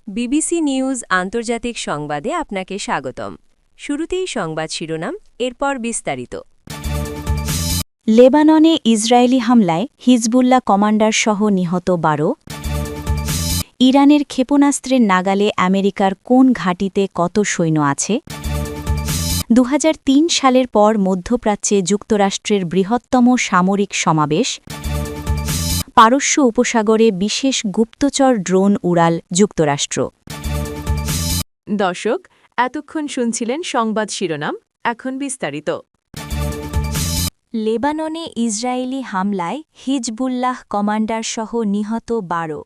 BBC news আন্তর্জাতিক সংবাদে আপনাকে স্বাগতম। শুরুতেই সংবাদ শিরোনাম, এরপর বিস্তারিত। লেবাননে ইসরায়েলি হামলায় হিজবুল্লাহ কমান্ডারসহ নিহত ১২। ইরানের ক্ষেপণাস্ত্রের নাগালে আমেরিকার কোন ঘাঁটিতে কত সৈন্য আছে? ২০০৩ সালের পর মধ্যপ্রাচ্যে যুক্তরাষ্ট্রের বৃহত্তম সামরিক সমাবেশ। পারস্য উপসাগরে বিশেষ গুপ্তচর ড্রোন উড়াল যুক্তরাষ্ট্র। দর্শক, এতক্ষণ শুনছিলেন সংবাদ শিরোনাম, এখন বিস্তারিত। লেবাননে ইসরায়েলি হামলায় হিজবুল্লাহ কমান্ডারসহ নিহত ১২।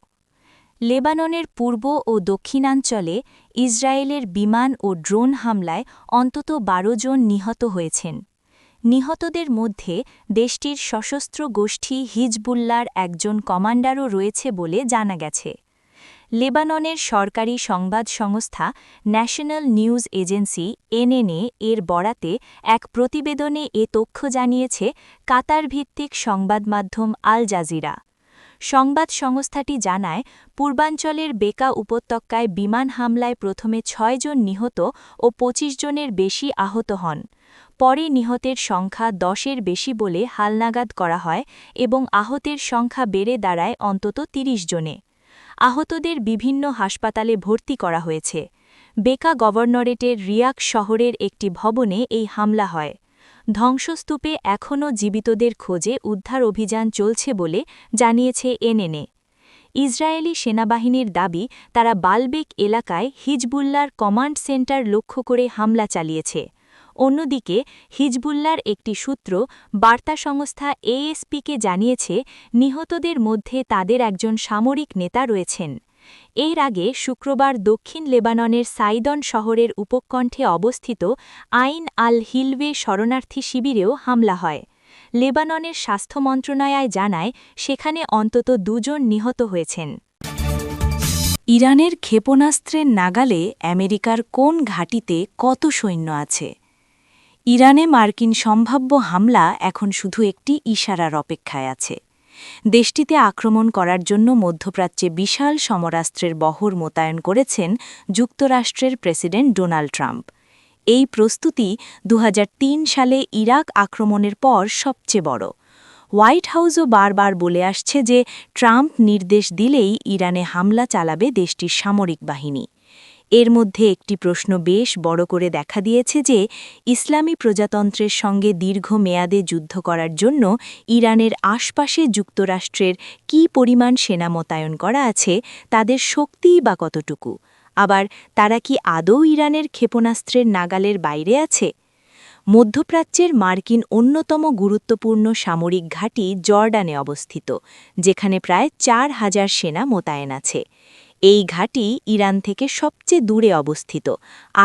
লেবাননের পূর্ব ও দক্ষিণাঞ্চলে ইসরায়েলের বিমান ও ড্রোন হামলায় অন্তত ১২ জন নিহত হয়েছেন। নিহতদের মধ্যে দেশটির সশস্ত্র গোষ্ঠী হিজবুল্লাহর একজন কমান্ডারও রয়েছে বলে জানা গেছে। লেবাননের সরকারি সংবাদ সংস্থা ন্যাশনাল নিউজ এজেন্সি এনএনএ এর বরাতে এক প্রতিবেদনে এ তথ্য জানিয়েছে কাতার ভিত্তিক সংবাদ মাধ্যম আল জাজিরা। সংবাদ সংস্থাটি জানায়, পূর্বাঞ্চলের বেকা উপত্যকায় বিমান হামলায় প্রথমে ৬ জন নিহত ও ২৫ জনের বেশি আহত হন। পরে নিহতের সংখ্যা ১০-এর বেশি বলে হালনাগাদ করা হয় এবং আহতের সংখ্যা বেড়ে দাঁড়ায় অন্তত ৩০ জনে। আহতদের বিভিন্ন হাসপাতালে ভর্তি করা হয়েছে। বেকা গভর্নরেটের রিয়াক শহরের একটি ভবনে এই হামলা হয়। ধ্বংসস্তূপে এখনও জীবিতদের খোঁজে উদ্ধার অভিযান চলছে বলে জানিয়েছে এনএনএ। ইসরায়েলি সেনাবাহিনীর দাবি, তারা বালবেক এলাকায় হিজবুল্লাহর কমান্ড সেন্টার লক্ষ্য করে হামলা চালিয়েছে। অন্যদিকে হিজবুল্লাহর একটি সূত্র বার্তা সংস্থা এএসপিকে জানিয়েছে, নিহতদের মধ্যে তাদের একজন সামরিক নেতা রয়েছেন। এর আগে শুক্রবার দক্ষিণ লেবাননের সাইদন শহরের উপকণ্ঠে অবস্থিত আইন আল হিলওয়ে শরণার্থী শিবিরেও হামলা হয়। লেবাননের স্বাস্থ্য মন্ত্রণালয় জানায়, সেখানে অন্তত ২ জন নিহত হয়েছেন। ইরানের ক্ষেপণাস্ত্রের নাগালে আমেরিকার কোন ঘাঁটিতে কত সৈন্য আছে? ইরানে মার্কিন সম্ভাব্য হামলা এখন শুধু একটি ইশারার অপেক্ষায় আছে। দেশটিতে আক্রমণ করার জন্য মধ্যপ্রাচ্যে বিশাল সমরাস্ত্রের বহর মোতায়েন করেছেন যুক্তরাষ্ট্রের প্রেসিডেন্ট ডোনাল্ড ট্রাম্প। এই প্রস্তুতি ২০০৩ সালে ইরাক আক্রমণের পর সবচেয়ে বড়। হোয়াইট হাউসও বারবার বলে আসছে যে ট্রাম্প নির্দেশ দিলেই ইরানে হামলা চালাবে দেশটির সামরিক বাহিনী। এর মধ্যে একটি প্রশ্ন বেশ বড় করে দেখা দিয়েছে যে ইসলামী প্রজাতন্ত্রের সঙ্গে দীর্ঘমেয়াদে যুদ্ধ করার জন্য ইরানের আশপাশে যুক্তরাষ্ট্রের কী পরিমাণ সেনা মোতায়েন করা আছে, তাদের শক্তিই বা কতটুকু। আবার তারা কি আদৌ ইরানের ক্ষেপণাস্ত্রের নাগালের বাইরে আছে? মধ্যপ্রাচ্যের মার্কিন অন্যতম গুরুত্বপূর্ণ সামরিক ঘাঁটি জর্ডানে অবস্থিত, যেখানে প্রায় ৪,০০০ সেনা মোতায়েন আছে। এই ঘাঁটি ইরান থেকে সবচেয়ে দূরে অবস্থিত,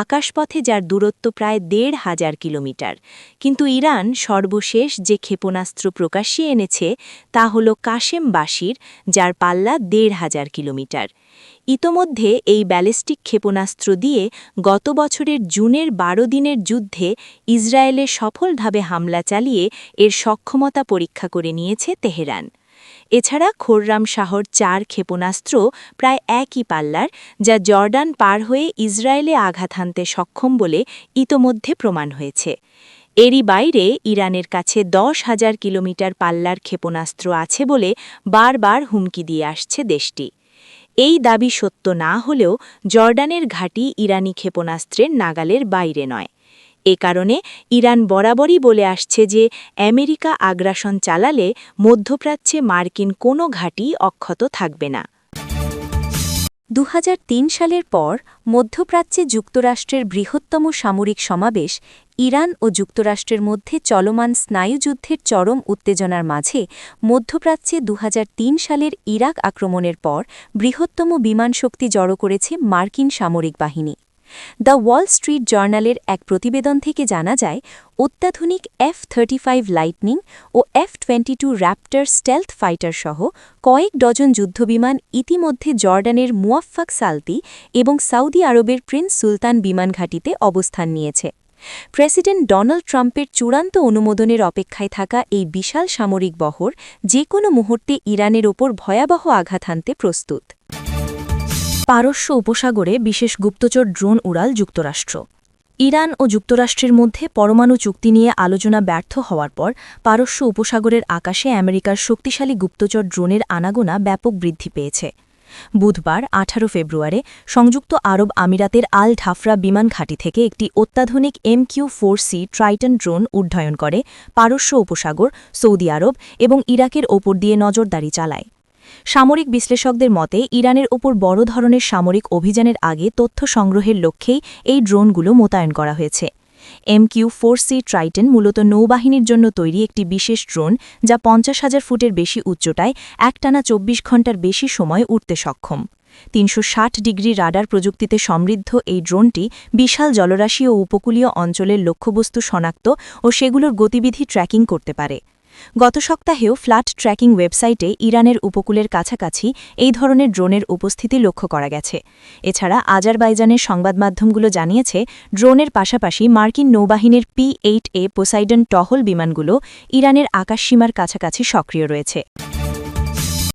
আকাশপথে যার দূরত্ব প্রায় ১,৫০০ কিলোমিটার। কিন্তু ইরান সর্বশেষ যে ক্ষেপণাস্ত্র প্রকাশ্যে এনেছে তা হল কাশেম বাশির, যার পাল্লা ১,৫০০ কিলোমিটার। ইতোমধ্যে এই ব্যালিস্টিক ক্ষেপণাস্ত্র দিয়ে গত বছরের জুনের ১২ দিনের যুদ্ধে ইসরায়েলে সফলভাবে হামলা চালিয়ে এর সক্ষমতা পরীক্ষা করে নিয়েছে তেহরান। এছাড়া খোররাম শাহর ৪ ক্ষেপণাস্ত্র প্রায় একই পাল্লার, যা জর্ডান পার হয়ে ইসরায়েলে আঘাত হানতে সক্ষম বলে ইতোমধ্যে প্রমাণ হয়েছে। এরই বাইরে ইরানের কাছে ১০,০০০ কিলোমিটার পাল্লার ক্ষেপণাস্ত্র আছে বলে বারবার হুমকি দিয়ে আসছে দেশটি। এই দাবি সত্য না হলেও জর্ডানের ঘাঁটি ইরানি ক্ষেপণাস্ত্রের নাগালের বাইরে নয়। এ কারণে ইরান বরাবরই বলে আসছে যে আমেরিকা আগ্রাসন চালালে মধ্যপ্রাচ্যে মার্কিন কোনো ঘাঁটি অক্ষত থাকবে না। ২০০৩ সালের পর মধ্যপ্রাচ্যে যুক্তরাষ্ট্রের বৃহত্তম সামরিক সমাবেশ ইরান ও যুক্তরাষ্ট্রের মধ্যে চলমান স্নায়ুযুদ্ধের চরম উত্তেজনার মাঝে মধ্যপ্রাচ্যে ২০০৩ সালের ইরাক আক্রমণের পর বৃহত্তম বিমান শক্তি জড়ো করেছে মার্কিন সামরিক বাহিনী। দ্য ওয়াল স্ট্রিট জার্নালের এক প্রতিবেদন থেকে জানা যায়, অত্যাধুনিক F-35 লাইটনিং ও F-22 র্যাপ্টর স্টেলথ ফাইটার সহ কয়েক ডজন যুদ্ধবিমান ইতিমধ্যে জর্ডানের মুয়াফফাক সালতি এবং সৌদি আরবের প্রিন্স সুলতান বিমান ঘাঁটিতে অবস্থান নিয়েছে। প্রেসিডেন্ট ডোনাল্ড ট্রাম্পের চূড়ান্ত অনুমোদনের অপেক্ষায় থাকা এই বিশাল সামরিক বহর যে কোনো মুহূর্তে ইরানের ওপর ভয়াবহ আঘাত হানতে প্রস্তুত। পারস্য উপসাগরে বিশেষ গুপ্তচর ড্রোন উড়াল যুক্তরাষ্ট্র। ইরান ও যুক্তরাষ্ট্রের মধ্যে পরমাণু চুক্তি নিয়ে আলোচনা ব্যর্থ হওয়ার পর পারস্য উপসাগরের আকাশে আমেরিকার শক্তিশালী গুপ্তচর ড্রোনের আনাগোনা ব্যাপক বৃদ্ধি পেয়েছে। বুধবার 18 ফেব্রুয়ারি সংযুক্ত আরব আমিরাতের আল ঢাফরা বিমান ঘাঁটি থেকে একটি অত্যাধুনিক MQ-4C ট্রাইটন ড্রোন উড্ডয়ন করে পারস্য উপসাগর, সৌদি আরব এবং ইরাকের ওপর দিয়ে নজরদারি চালায়। সামরিক বিশ্লেষকদের মতে ইরানের ওপর বড় ধরনের সামরিক অভিযানের আগে তথ্য সংগ্রহের লক্ষ্যেই এই ড্রোনগুলো মোতায়েন করা হয়েছে। MQ-4C ট্রাইটন মূলত নৌবাহিনীর জন্য তৈরি একটি বিশেষ ড্রোন, যা 50,000 ফুটের বেশি উচ্চতায় একটানা 24 ঘণ্টার বেশি সময় উড়তে সক্ষম। 360 ডিগ্রি রাডার প্রযুক্তিতে সমৃদ্ধ এই ড্রোনটি বিশাল জলরাশি ও উপকূলীয় অঞ্চলের লক্ষ্যবস্তু শনাক্ত ও সেগুলোর গতিবিধি ট্র্যাকিং করতে পারে। গত সপ্তাহেও ফ্ল্যাট ট্র্যাকিং ওয়েবসাইটে ইরানের উপকূলের কাছাকাছি এই ধরনের ড্রোনের উপস্থিতি লক্ষ্য করা গেছে। এছাড়া আজারবাইজানের সংবাদমাধ্যমগুলো জানিয়েছে, ড্রোনের পাশাপাশি মার্কিন নৌবাহিনীর P-8A পোসাইডন টহল বিমানগুলো ইরানের আকাশসীমার কাছাকাছি সক্রিয় রয়েছে।